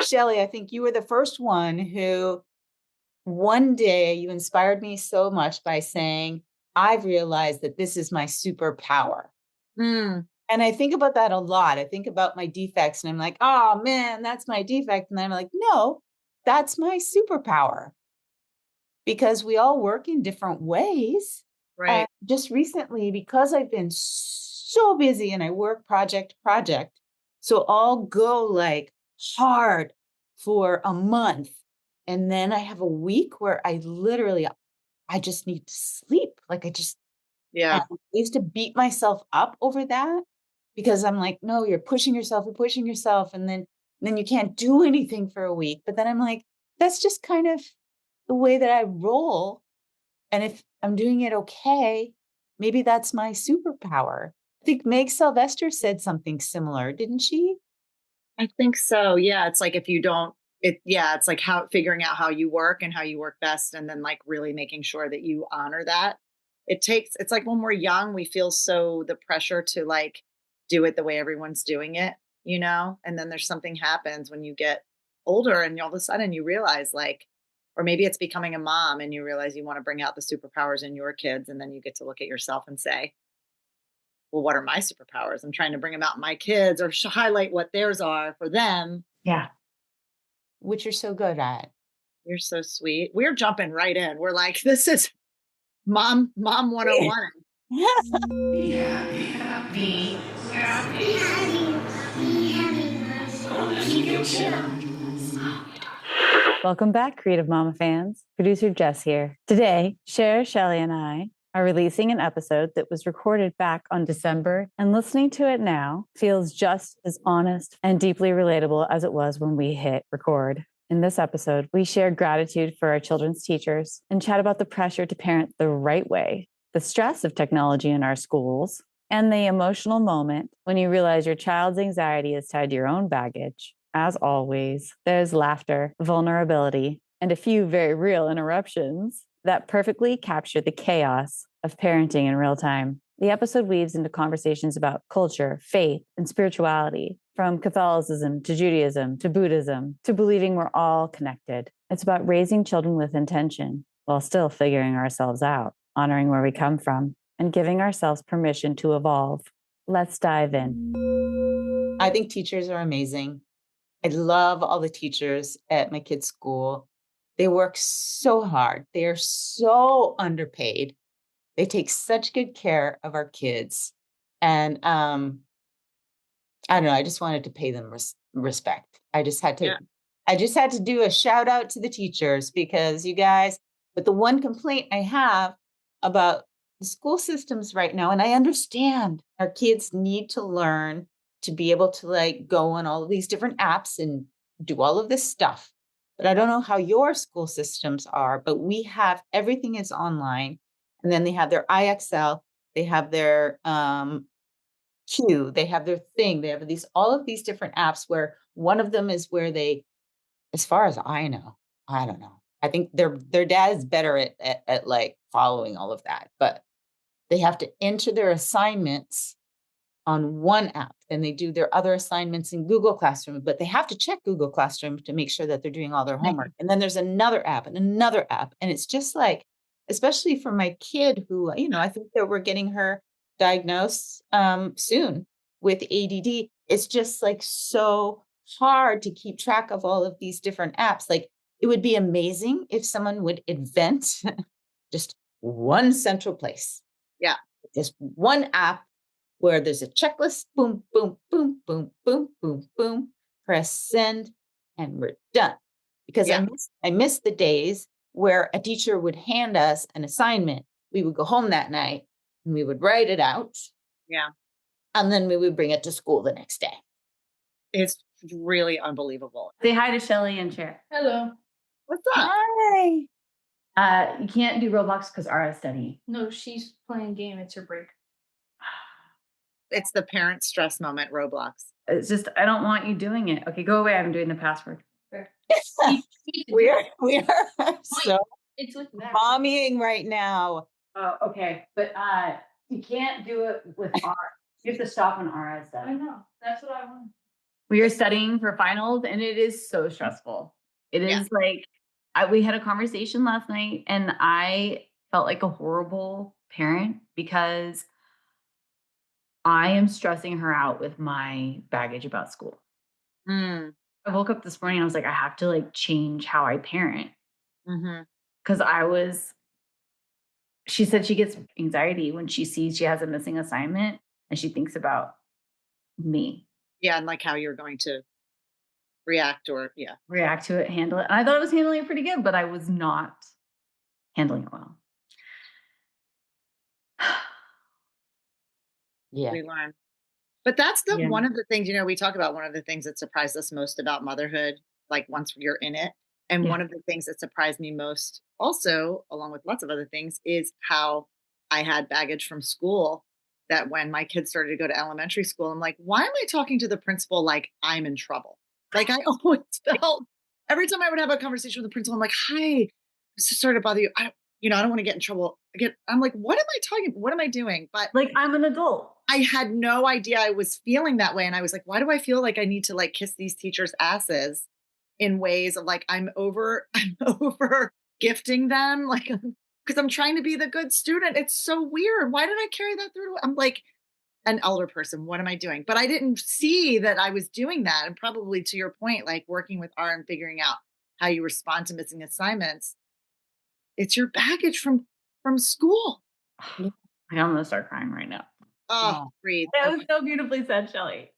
Shelly, I think you were the first one who one day you inspired me so much by saying, I've realized that this is my superpower. Mm, And I think about that a lot. I think about my defects and I'm like, oh man, that's my defect. And then I'm like, no, that's my superpower because we all work in different ways. And right. just recently, because I've been so busy and I work project to project, so I'll go like hard for a month. And then I have a week where I just need to sleep. Like and Yeah. I used to beat myself up over that because I'm like, no, you're pushing yourself. And then you can't do anything for a week. But then I'm like, that's just kind of the way that I roll. And if I'm doing it okay, maybe that's my superpower. I think Meg Sylvester said something similar, didn't she? I think so. Yeah. It's like if you don't, it's like how figuring out how you work and how you work best, and then like really making sure that you honor that. It's like when we're young, we feel so the pressure to like do it the way everyone's doing it, and then there's something happens when you get older and all of a sudden you realize like, or maybe it's becoming a mom and you realize you want to bring out the superpowers in your kids. And then you get to look at yourself and say, well, what are my superpowers? I'm trying to bring them out in my kids or highlight what theirs are for them. Yeah. Which you're so good at. You're so sweet. We're jumping right in. We're like, this is mom 101. Be happy, happy, happy, happy, happy. Gonna keep your chill. Welcome back, Creative Mama fans. Producer Jess here. Today, Cher, Shelly, and I are releasing an episode that was recorded back on December, and listening to it now feels just as honest and deeply relatable as it was when we hit record. In this episode, we share gratitude for our children's teachers and chat about the pressure to parent the right way, the stress of technology in our schools, and the emotional moment when you realize your child's anxiety is tied to your own baggage. As always, there's laughter, vulnerability, and a few very real interruptions that perfectly capture the chaos of parenting in real time. The episode weaves into conversations about culture, faith, and spirituality, from Catholicism to Judaism to Buddhism to believing we're all connected. It's about raising children with intention while still figuring ourselves out, honoring where we come from, and giving ourselves permission to evolve. Let's dive in. I think teachers are amazing. I love all the teachers at my kids' school. They work so hard. They are so underpaid. They take such good care of our kids. And I don't know, I just wanted to pay them respect. Yeah. I just had to do a shout out to the teachers because you guys, but the one complaint I have about the school systems right now, and I understand our kids need to learn to be able to like go on all of these different apps and do all of this stuff. But I don't know how your school systems are, but we have everything is online. And then they have their IXL, they have their Q, they have their thing, they have these all of these different apps where one of them is where they, as far as I know, I don't know. I think their dad is better at like following all of that, but they have to enter their assignments on one app and they do their other assignments in Google Classroom, but they have to check Google Classroom to make sure that they're doing all their homework. And then there's another app and another app. And it's just like, especially for my kid who, I think that we're getting her diagnosed soon with ADD. It's just like so hard to keep track of all of these different apps. Like it would be amazing if someone would invent just one central place, Yeah. just one app where there's a checklist, boom, boom, boom, boom, boom, boom, boom, press send, and we're done. Because Yeah. I miss the days where a teacher would hand us an assignment. We would go home that night and we would write it out. Yeah. And then we would bring it to school the next day. It's really unbelievable. Say hi to Shelly and Cher. Hello. What's up? Hi. You can't do Roblox because Ara's studying. No, she's playing a game. It's her break. It's the parent stress moment, Roblox. It's just, I don't want you doing it. Okay, go away. I'm doing the password. we are so It's with that. mommying right now. Oh, okay. But you can't do it with Ara. You have to stop on Ara's stuff. I know. That's what I want. We are studying for finals and it is so stressful. It is like, we had a conversation last night and I felt like a horrible parent because I am stressing her out with my baggage about school. Mm. I woke up this morning and I was like, I have to like change how I parent. Because she said she gets anxiety when she sees she has a missing assignment and she thinks about me. Yeah. And like how you're going to react react to it, handle it. And I thought I was handling it pretty good, but I was not handling it well. We learn. But that's one of the things, we talk about one of the things that surprised us most about motherhood, like once you're in it. And one of the things that surprised me most also, along with lots of other things, is how I had baggage from school that when my kids started to go to elementary school, I'm like, why am I talking to the principal like I'm in trouble? Like I always felt every time I would have a conversation with the principal, I'm like, hi, I'm so sorry to bother you. I don't want to get in trouble. I'm like, what am I doing? But like, I'm an adult. I had no idea I was feeling that way. And I was like, why do I feel like I need to like kiss these teachers' asses in ways of like, I'm over gifting them. Like, because I'm trying to be the good student. It's so weird. Why did I carry that through? I'm like an elder person. What am I doing? But I didn't see that I was doing that. And probably to your point, like working with R and figuring out how you respond to missing assignments. It's your baggage from school. I'm going to start crying right now. Oh, breathe. That was so beautifully said, Shelly.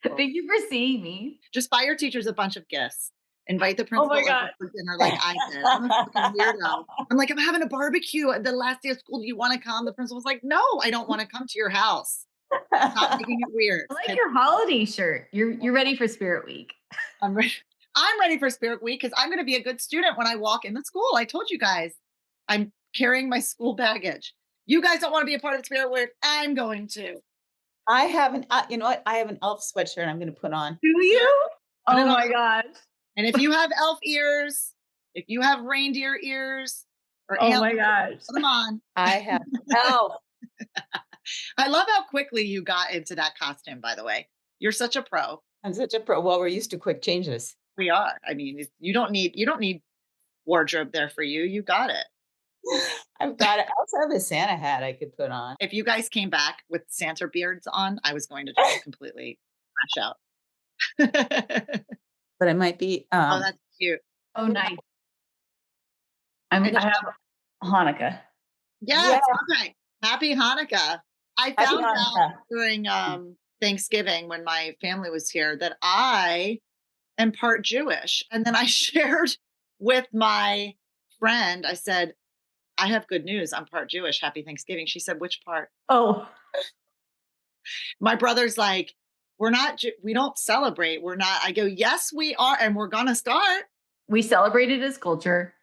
Thank you for seeing me. Just buy your teachers a bunch of gifts. Invite the principal for dinner like I did. I'm a fucking weirdo. I'm like, I'm having a barbecue the last day of school. Do you want to come? The principal was like, no, I don't want to come to your house. Stop making it weird. I like your holiday shirt. You're ready for Spirit Week. I'm ready for Spirit Week because I'm going to be a good student when I walk in the school. I told you guys, I'm carrying my school baggage. You guys don't want to be a part of Spirit Week. I'm going to. I have you know what? I have an elf sweatshirt I'm going to put on. Do you? Oh my gosh. And if you have elf ears, if you have reindeer ears, or my gosh, put them on. I have elf. I love how quickly you got into that costume, by the way. You're such a pro. I'm such a pro. Well, we're used to quick changes. We are. I mean, you don't need wardrobe there for you. You got it. I've got it. I also have a Santa hat I could put on. If you guys came back with Santa beards on, I was going to just completely crash out. But I might be. Oh, that's cute. Oh, nice. I have Hanukkah. Yes. Yeah. Okay. Happy Hanukkah. I found out during Thanksgiving when my family was here that I am part Jewish. And then I shared with my friend, I said, I have good news. I'm part Jewish. Happy Thanksgiving. She said, which part? Oh. My brother's like, we don't celebrate. We're not. I go, yes, we are. And we're going to start. We celebrate it as culture.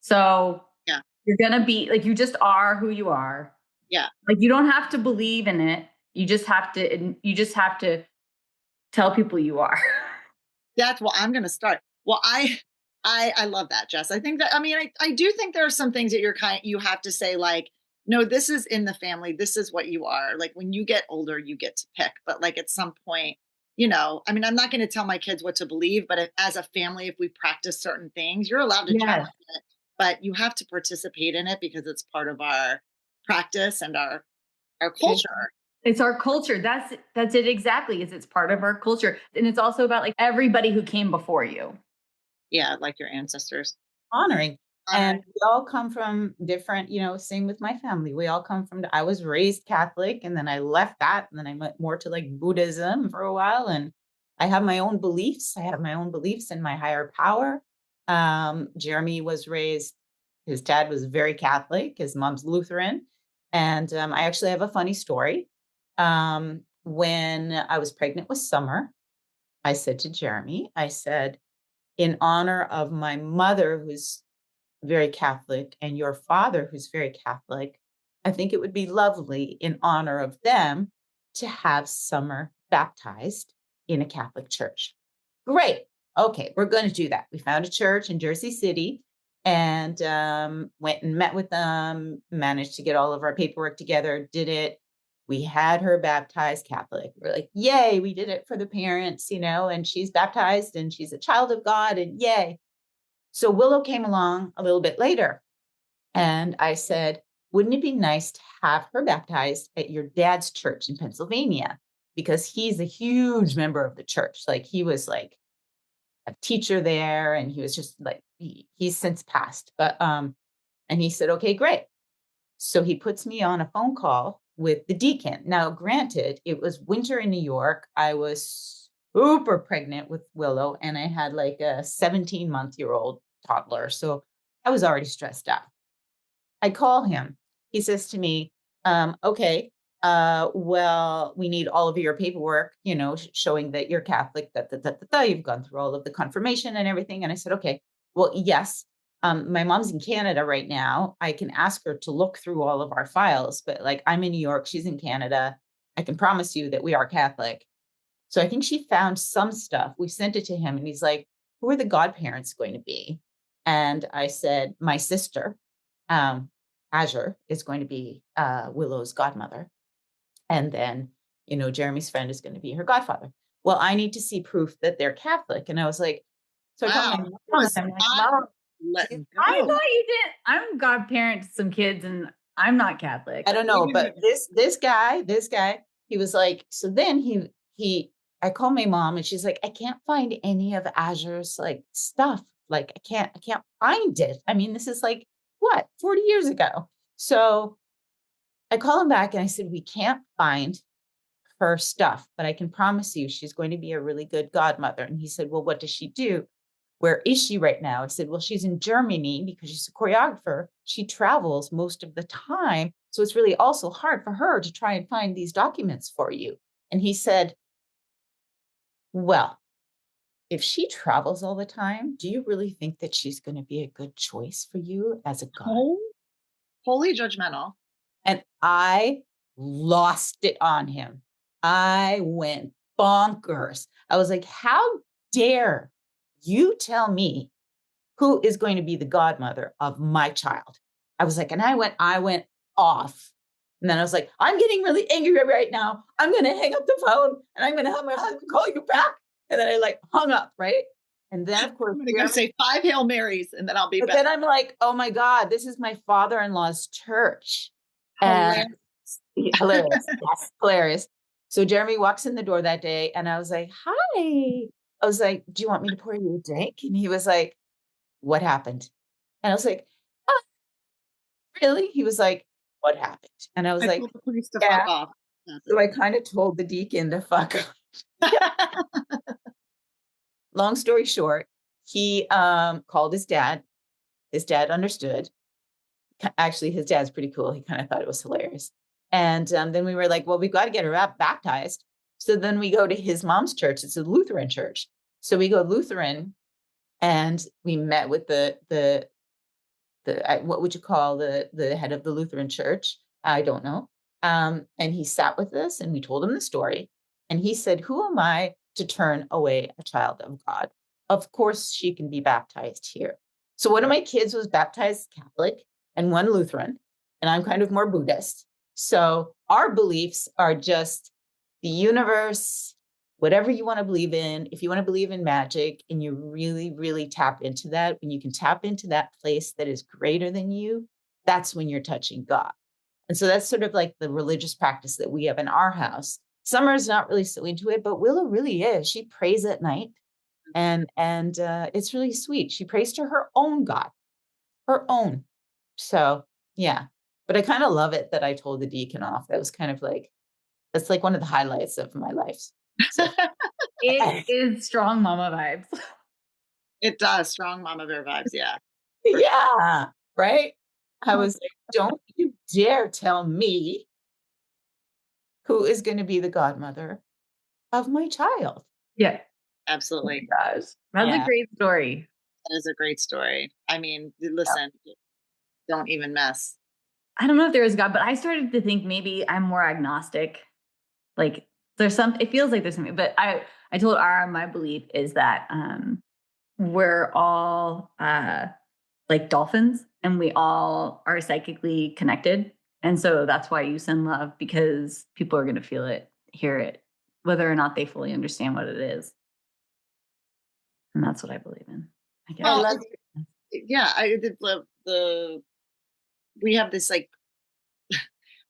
So yeah, you're going to be like, you just are who you are. Yeah. Like you don't have to believe in it. You just have to tell people you are. That's what I'm going to start. Well, I love that, Jess. I think that, I mean, I do think there are some things that you have to say like, no, this is in the family. This is what you are. Like when you get older, you get to pick. But like at some point, I mean, I'm not going to tell my kids what to believe, but as a family, if we practice certain things, you're allowed to challenge it, but you have to participate in it because it's part of our practice and our culture. It's our culture. That's it exactly. It's part of our culture. And it's also about like everybody who came before you. Yeah, like your ancestors. Honoring. And we all come from different, same with my family. We all come from, I was raised Catholic and then I left that and then I went more to like Buddhism for a while. And I have my own beliefs. I have my own beliefs in my higher power. Jeremy was raised, his dad was very Catholic, his mom's Lutheran. And I actually have a funny story. When I was pregnant with Summer, I said to Jeremy, I said, in honor of my mother, who's very Catholic, and your father, who's very Catholic, I think it would be lovely in honor of them to have Summer baptized in a Catholic church. Great. Okay, we're going to do that. We found a church in Jersey City and went and met with them, managed to get all of our paperwork together, did it. We had her baptized Catholic. We're like, yay, we did it for the parents, and she's baptized and she's a child of God, and yay. So Willow came along a little bit later. And I said, wouldn't it be nice to have her baptized at your dad's church in Pennsylvania? Because he's a huge member of the church. Like he was like a teacher there, and he was just like, he's since passed. But and he said, okay, great. So he puts me on a phone call with the deacon. Now, granted, it was winter in New York. I was super pregnant with Willow, and I had like a 17-month-old toddler. So I was already stressed out. I call him. He says to me, okay, well, we need all of your paperwork, showing that you're Catholic, you've gone through all of the confirmation and everything. And I said, okay, well, yes, my mom's in Canada right now. I can ask her to look through all of our files, but like I'm in New York, she's in Canada. I can promise you that we are Catholic. So I think she found some stuff. We sent it to him, and he's like, who are the godparents going to be? And I said, my sister, Azure, is going to be Willow's godmother. And then, Jeremy's friend is going to be her godfather. Well, I need to see proof that they're Catholic. And I was like, so I told my mom, I'm like, Mom, I thought you did. I'm godparent to some kids, and I'm not Catholic. I don't know, but this guy, he was like, so then I called my mom, and she's like, I can't find any of Azure's like stuff. Like I can't find it. I mean, this is like what, 40 years ago. So I call him back and I said, we can't find her stuff, but I can promise you she's going to be a really good godmother. And he said, well, what does she do? Where is she right now? I said, well, she's in Germany because she's a choreographer. She travels most of the time. So it's really also hard for her to try and find these documents for you. And he said, well, if she travels all the time, do you really think that she's going to be a good choice for you as a god? Wholly judgmental. And I lost it on him. I went bonkers. I was like, how dare you tell me who is going to be the godmother of my child? I was like, and I went off. And then I was like, I'm getting really angry right now. I'm going to hang up the phone and I'm going to have my husband call you back. And then I like hung up, right? And then of course, I'm going to say 5 Hail Marys and then I'll be back. Then I'm like, oh my God, this is my father-in-law's church. And hilarious. Yes, hilarious. So Jeremy walks in the door that day and I was like, hi. I was like, do you want me to pour you a drink? And he was like, what happened? And I was like, oh, really? He was like, what happened? And I was like, told the police to yeah. fuck off. So I kind of told the deacon to fuck off. Long story short, he called his dad. His dad understood. Actually, his dad's pretty cool. He kind of thought it was hilarious. And then we were like, well, we've got to get her baptized. So then we go to his mom's church. It's a Lutheran church. So we go Lutheran and we met with the what would you call the head of the Lutheran church? I don't know. And he sat with us and we told him the story. And he said, who am I to turn away a child of God? Of course, she can be baptized here. So one of my kids was baptized Catholic and one Lutheran, and I'm kind of more Buddhist. So our beliefs are just the universe, whatever you want to believe in. If you want to believe in magic and you really, really tap into that, when you can tap into that place that is greater than you, that's when you're touching God. And so that's sort of like the religious practice that we have in our house. Summer's not really so into it, but Willow really is. She prays at night and it's really sweet. She prays to her own God, her own. So yeah, but I kind of love it that I told the deacon off. That was kind of like, that's like one of the highlights of my life. So. It is strong mama vibes. It does. Strong mama bear vibes. Yeah. Yeah. Right. I was like, don't you dare tell me who is going to be the godmother of my child. Yeah. Absolutely. That's a great story. That is a great story. I mean, listen, don't even mess. I don't know if there is God, but I started to think maybe I'm more agnostic. Like it feels like there's something, but I told Ara my belief is that we're all like dolphins and we all are psychically connected. And so that's why you send love, because people are going to feel it, hear it, whether or not they fully understand what it is. And that's what I believe in. I guess. I love, yeah, I did love we have this like,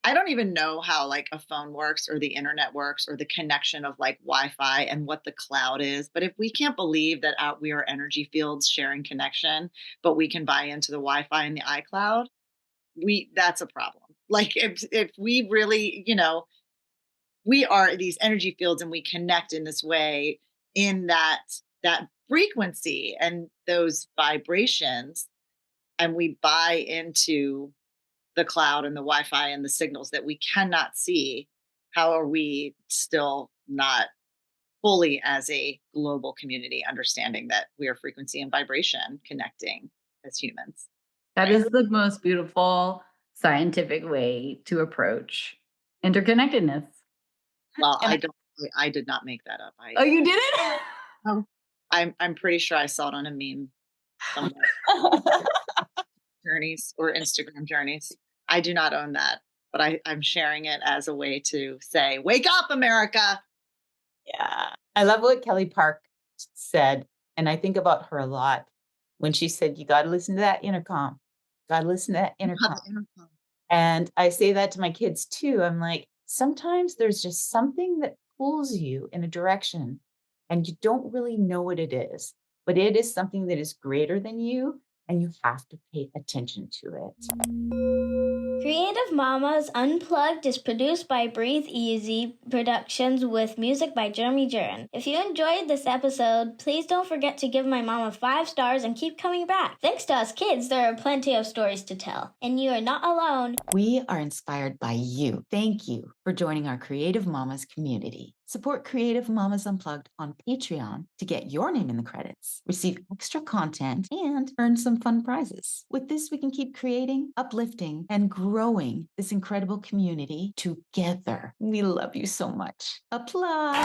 I don't even know how like a phone works or the internet works or the connection of like Wi-Fi and what the cloud is. But if we can't believe that we are energy fields sharing connection, but we can buy into the Wi-Fi and the iCloud, that's a problem. Like if we really, we are these energy fields and we connect in this way in that frequency and those vibrations, and we buy into the cloud and the Wi-Fi and the signals that we cannot see, how are we still not fully as a global community understanding that we are frequency and vibration connecting as humans? That is the most beautiful scientific way to approach interconnectedness. Well, I did not make that up. Oh, you did it? Oh, I'm pretty sure I saw it on a meme somewhere. Journeys or Instagram journeys. I do not own that, but I'm sharing it as a way to say, wake up, America. Yeah. I love what Kelly Park said. And I think about her a lot when she said, you got to listen to that intercom. Got to listen to that intercom. And I say that to my kids too. I'm like, sometimes there's just something that pulls you in a direction and you don't really know what it is, but it is something that is greater than you. And you have to pay attention to it. Creative Mamas Unplugged is produced by Breatheasy Productions with music by Jeremy Jurin. If you enjoyed this episode, please don't forget to give my mama 5 stars and keep coming back. Thanks to us kids, there are plenty of stories to tell, and you are not alone. We are inspired by you. Thank you for joining our Creative Mamas community. Support Creative Mamas Unplugged on Patreon to get your name in the credits, receive extra content, and earn some fun prizes. With this, we can keep creating, uplifting, and growing this incredible community together. We love you so much. Applause.